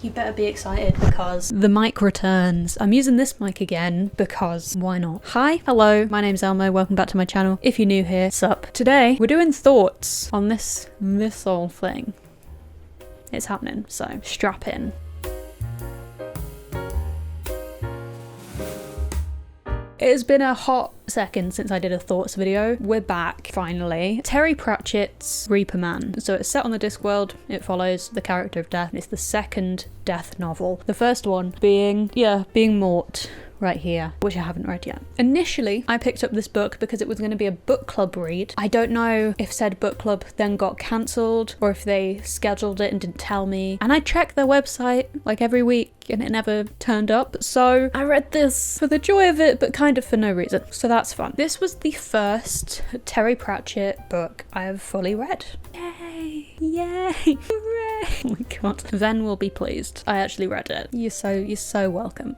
You better be excited because the mic returns. I'm using this mic again because why not? Hi, hello, my name's Elmo, welcome back to my channel. If you're new here, sup. Today, we're doing thoughts on this missile thing. It's happening, so strap in. It has been a hot second since I did a thoughts video. We're back, finally. Terry Pratchett's Reaper Man. So it's set on the Discworld. It follows the character of Death. It's the second Death novel. The first one being Mort. Right here, which I haven't read yet. Initially, I picked up this book because it was going to be a book club read. I don't know if said book club then got cancelled or if they scheduled it and didn't tell me. And I check their website like every week and it never turned up. So I read this for the joy of it, but kind of for no reason. So that's fun. This was the first Terry Pratchett book I have fully read. Yay! Yay! Hooray! Oh my god. Then we'll be pleased. I actually read it. You're so welcome.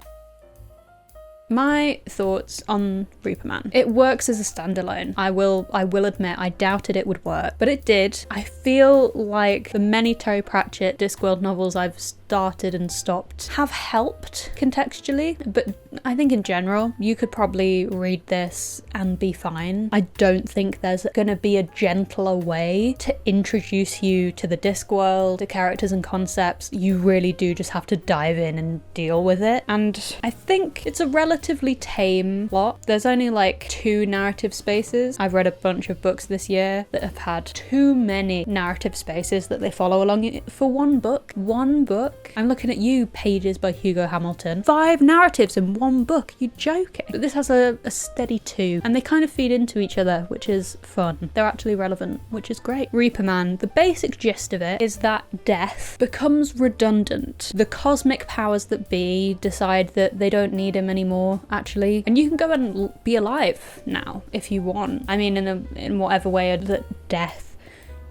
My thoughts on Reaper Man. It works as a standalone. I will admit I doubted it would work, but it did. I feel like the many Terry Pratchett Discworld novels I've started and stopped have helped contextually, but I think in general you could probably read this and be fine. I don't think there's gonna be a gentler way to introduce you to the Discworld, the characters and concepts. You really do just have to dive in and deal with it, and I think it's a relatively tame plot. There's only like 2 narrative spaces. I've read a bunch of books this year that have had too many narrative spaces that they follow along for one book. I'm looking at you, Pages by Hugo Hamilton. 5 narratives in one book, you joking? But this has a steady 2, and they kind of feed into each other, which is fun. They're actually relevant, which is great. Reaper Man, the basic gist of it is that Death becomes redundant. The cosmic powers that be decide that they don't need him anymore, actually, and you can go and be alive now if you want. I mean, in whatever way that Death,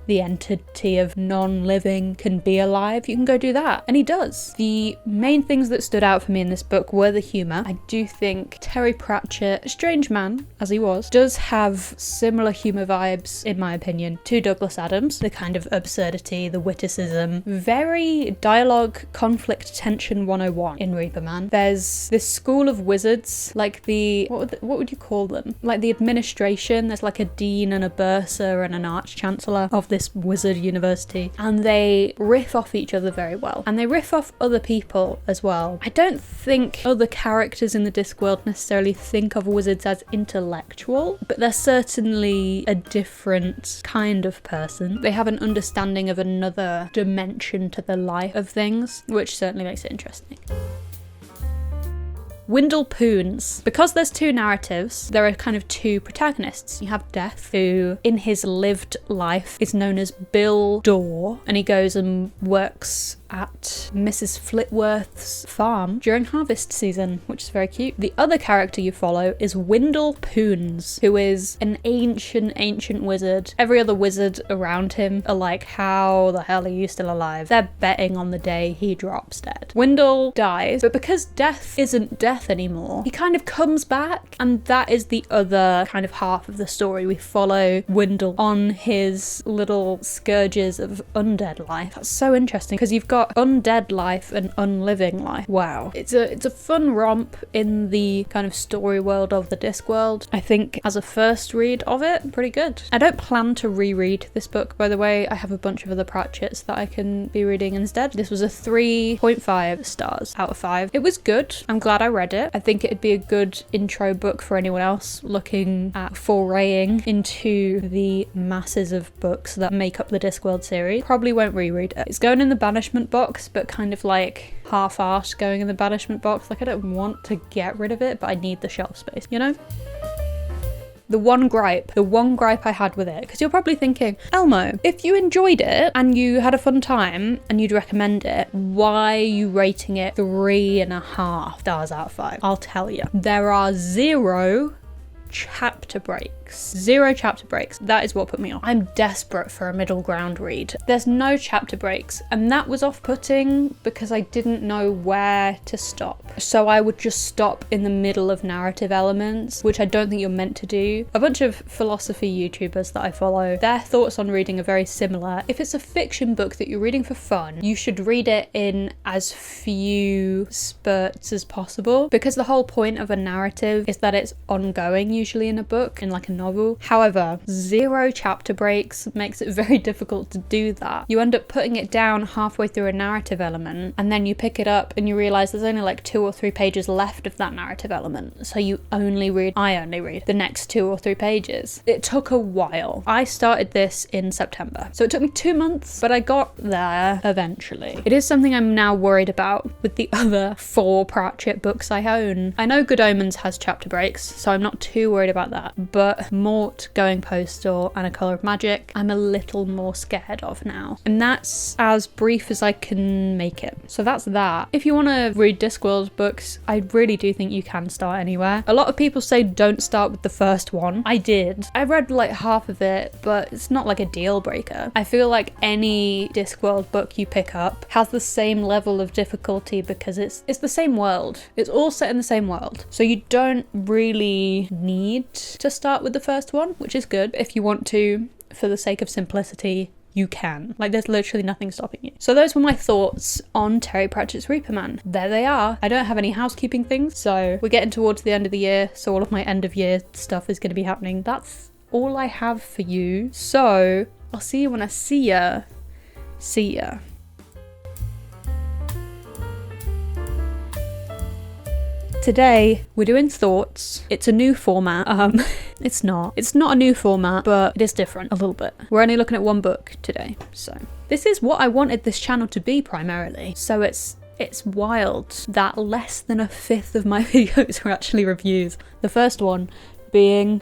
the entity of non-living, can be alive, you can go do that. And he does. The main things that stood out for me in this book were the humour. I do think Terry Pratchett, a strange man as he was, does have similar humour vibes, in my opinion, to Douglas Adams. The kind of absurdity, the witticism, very dialogue, conflict, tension 101 in Reaper Man. There's this school of wizards, like what would you call them? Like the administration. There's like a dean and a bursar and an arch-chancellor of this wizard university, and they riff off each other very well, and they riff off other people as well. I don't think other characters in the Discworld necessarily think of wizards as intellectual, but they're certainly a different kind of person. They have an understanding of another dimension to the life of things, which certainly makes it interesting. Windlepoons. Because there's 2 narratives, there are kind of 2 protagonists. You have Death, who in his lived life is known as Bill Dorr, and he goes and works at Mrs. Flitworth's farm during harvest season, which is very cute. The other character you follow is Windlepoons, who is an ancient wizard. Every other wizard around him are like, how the hell are you still alive? They're betting on the day he drops dead. Windle dies, but because Death isn't Death anymore, he kind of comes back, and that is the other kind of half of the story. We follow Windle on his little scourges of undead life. That's so interesting, because you've got undead life and unliving life. Wow. It's a fun romp in the kind of story world of the Discworld. I think as a first read of it, pretty good. I don't plan to reread this book, by the way. I have a bunch of other Pratchetts that I can be reading instead. This was a 3.5 stars out of 5. It was good. I'm glad I read it. I think it'd be a good intro book for anyone else looking at foraying into the masses of books that make up the Discworld series. Probably won't reread it. It's going in the banishment box, but kind of like half-arsed going in the banishment box. Like, I don't want to get rid of it, but I need the shelf space, you know? The one gripe I had with it, because you're probably thinking, Elmo, if you enjoyed it and you had a fun time and you'd recommend it, why are you rating it 3.5 stars out of 5? I'll tell you. There are 0 chapter breaks. breaks. 0 chapter breaks. That is what put me off. I'm desperate for a middle ground read. There's no chapter breaks, and that was off-putting because I didn't know where to stop. So I would just stop in the middle of narrative elements, which I don't think you're meant to do. A bunch of philosophy YouTubers that I follow, their thoughts on reading are very similar. If it's a fiction book that you're reading for fun, you should read it in as few spurts as possible, because the whole point of a narrative is that it's ongoing, usually in a book, in like a novel. However, 0 chapter breaks makes it very difficult to do that. You end up putting it down halfway through a narrative element, and then you pick it up and you realise there's only like 2 or 3 pages left of that narrative element. So I only read the next 2 or 3 pages. It took a while. I started this in September, so it took me 2 months, but I got there eventually. It is something I'm now worried about with the other 4 Pratchett books I own. I know Good Omens has chapter breaks, so I'm not too worried about that, but Mort, Going Postal, and A Colour of Magic, I'm a little more scared of now. And that's as brief as I can make it. So that's that. If you want to read Discworld books, I really do think you can start anywhere. A lot of people say don't start with the first one. I did. I read like half of it, but it's not like a deal breaker. I feel like any Discworld book you pick up has the same level of difficulty because it's the same world. It's all set in the same world. So you don't really need to start with the first one, which is good. If you want to, for the sake of simplicity, you can. Like, there's literally nothing stopping you. So those were my thoughts on Terry Pratchett's Reaper Man. There they are. I don't have any housekeeping things, so we're getting towards the end of the year, so all of my end of year stuff is going to be happening. That's all I have for you. So I'll see you when I see ya. See ya. Today we're doing thoughts. It's a new format. It's not a new format, but it is different a little bit. We're only looking at one book today, so this is what I wanted this channel to be primarily. So it's wild that less than 1/5 of my videos are actually reviews. The first one being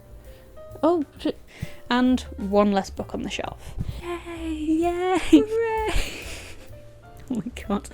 and one less book on the shelf. Yay! Hooray! Oh my god.